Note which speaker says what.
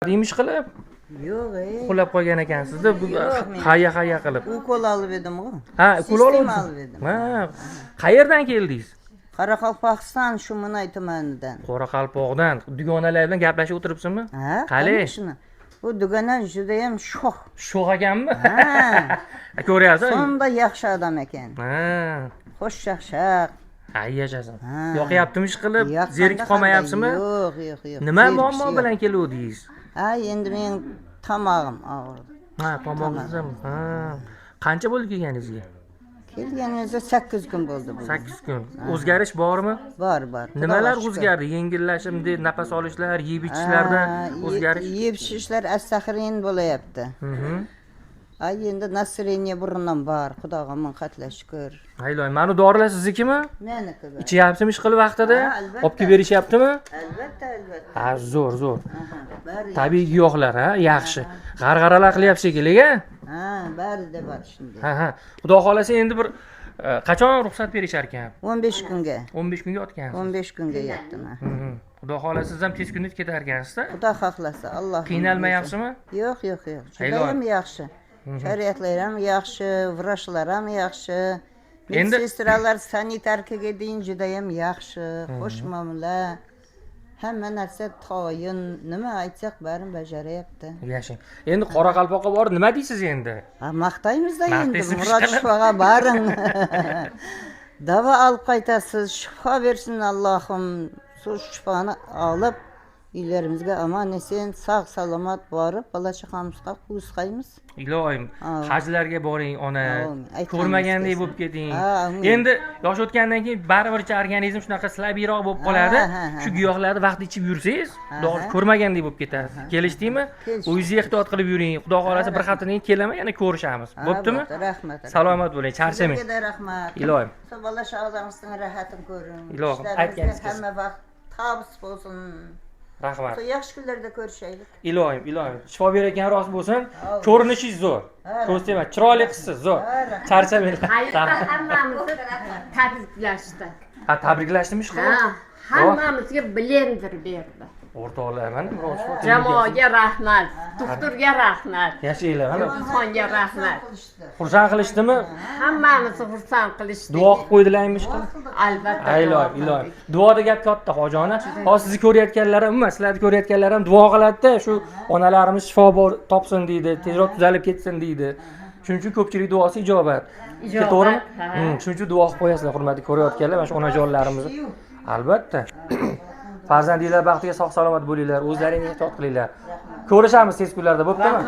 Speaker 1: deymish qilib
Speaker 2: Yo'q,
Speaker 1: qo'llab qo'ygan ekansizda bu hayya qilib.
Speaker 2: ukol olib edim-ku.
Speaker 1: Ha, ukol olib
Speaker 2: olib edim.
Speaker 1: Ha. Qayerdan keldingiz?
Speaker 2: Qoraqalpog'iston Shumunay tumanidan.
Speaker 1: Qoraqalpoqdan dugonalar bilan gaplashib o'tiribsizmi?
Speaker 2: Ha,
Speaker 1: Qalay?
Speaker 2: shuni. Bu dugona juda ham sho'x.
Speaker 1: Sho'x ekanmi?
Speaker 2: Ha.
Speaker 1: Ko'ryapsiz?
Speaker 2: Sonda yaxshi odam ekan.
Speaker 1: Ha.
Speaker 2: Xo'sh chaqchaq.
Speaker 1: Hayyajasan.
Speaker 2: Ha.
Speaker 1: Yoqyaptimi ish qilib? Zerikib qolmayapsizmi?
Speaker 2: Yo'q.
Speaker 1: Nima muammo bilan keluvdingiz?
Speaker 2: Ha, endi men tomog'im og'ridi.
Speaker 1: Ha, tomog'ingiz ham. Ha. Qancha bo'ldi kelganingizga?
Speaker 2: Kelganimizda 8 kun bo'ldi bu.
Speaker 1: 8 kun. O'zgarish bormi?
Speaker 2: Bor.
Speaker 1: Nimalar o'zgardi? Yengillashimdi, nafas olishlar, yeb ichishlarda o'zgarish.
Speaker 2: Yeb ichishlar astaqrin bo'layapti. Ay endi nasreniya burundan bor. Xudoga ming qatla shukr.
Speaker 1: Hayloy, mana dorilar siznikimi?
Speaker 2: Meniki.
Speaker 1: Ichyapsizmi ish qilib vaqtida? Olib kelib berishyaptimi?
Speaker 2: Albatta.
Speaker 1: Ha, zo'r. Tabiiy giyohlar, ha, yaxshi. G'arg'aralar qilyapsiz shekilli,
Speaker 2: ha, barida bor shunday.
Speaker 1: Ha. Xudo xolasa endi bir qachon ruxsat berishar ekan?
Speaker 2: 15 kunga.
Speaker 1: 15 kunga yotgansiz.
Speaker 2: 15 kunga yetdim.
Speaker 1: Xudo xolasa siz ham tez kunda ketar ekansiz-da.
Speaker 2: Xudo xohlasa, Alloh.
Speaker 1: Qiynalmayapsizmi?
Speaker 2: Yo'q. Juda ham yaxshi. Shariatlar ham yaxshi, vrachlar ham yaxshi. Medsestralar, sanitarkaga deyin juda ham yaxshi. Xush muomala. Hamma narsa toyin, nima aytsak barini bajaryapti.
Speaker 1: Yashang. Endi Qoraqalpoqqa borib nima deysiz endi?
Speaker 2: Ha, maqtaymiz-da endi. Murod shifoga boring. Davo olib qaytasiz. Shifo bersin Allohim. Shu shifoni olib uylarimizga omon-eson, sog' salomat borib, bola chaqamizga qo'yisqaymiz.
Speaker 1: Ilohim, hajlarga boring, ona. Ko'rmagandek bo'lib keting. Endi yosh o'tgandan keyin baribir organizm shunaqa slabiyroq bo'lib qoladi. Shu giyohlarni vaqt ichib yursangiz, ko'rmagandek bo'lib ketasiz. Kelishdingmi? O'zingiz ehtiyot qilib yuring. Xudo xolasa bir haftadan keyin kelaman, yana ko'rishamiz. Bo'ptimi?
Speaker 2: Rahmat.
Speaker 1: Salomat bo'ling, charchamang.
Speaker 2: Sizga rahmat.
Speaker 1: Ilohim.
Speaker 2: Bola chaqamizning rohatini ko'ring.
Speaker 1: Ilohim, aytganingiz
Speaker 2: hamma vaqt tabs bo'lsin.
Speaker 1: Rahmat.
Speaker 2: Yaxshi kunlarda ko'rishaylik.
Speaker 1: Ilohim. Shifo berayotgan rost bo'lsin. Ko'rinishingiz zo'r. Ko'z tema, chiroyli qizsiz, zo'r. Charchamanglar.
Speaker 3: Hammamizni tabriklashdi.
Speaker 1: Ha, tabriklashdimi ish qilib?
Speaker 3: Hammamizga blender berdi.
Speaker 1: O'rtoqlar, mana
Speaker 3: Jamoaga rahmat, doktorga rahmat,
Speaker 1: yashanglar, mana
Speaker 3: insonga rahmat.
Speaker 1: xursand qilishdimi?
Speaker 3: Hammamizni xursand qilishdi.
Speaker 1: Duo qilib qo'ydilarmi ish qilib?
Speaker 3: Albatta.
Speaker 1: Ilohim. Duoda gap katta, hojona. Hozir sizni ko'rayotganlar ham, sizlarni ko'rayotganlar ham duo qiladi-da, shu onalarimiz shifo topsin deydi, tezroq tuzalib ketsin deydi. Shuning uchun ko'pchilik duosi ijobat. To'g'rimi? Shuning uchun duo qilib qo'yasizlar, hurmatli ko'rayotganlar, mana shu onajonlarimiz. Albatta. Farzandinglar baxtiga sog' salomat bo'linglar, o'zlaringizni ehtiyot qilinglar. Ko'rishamiz tez kunlarda, bo'ptimi?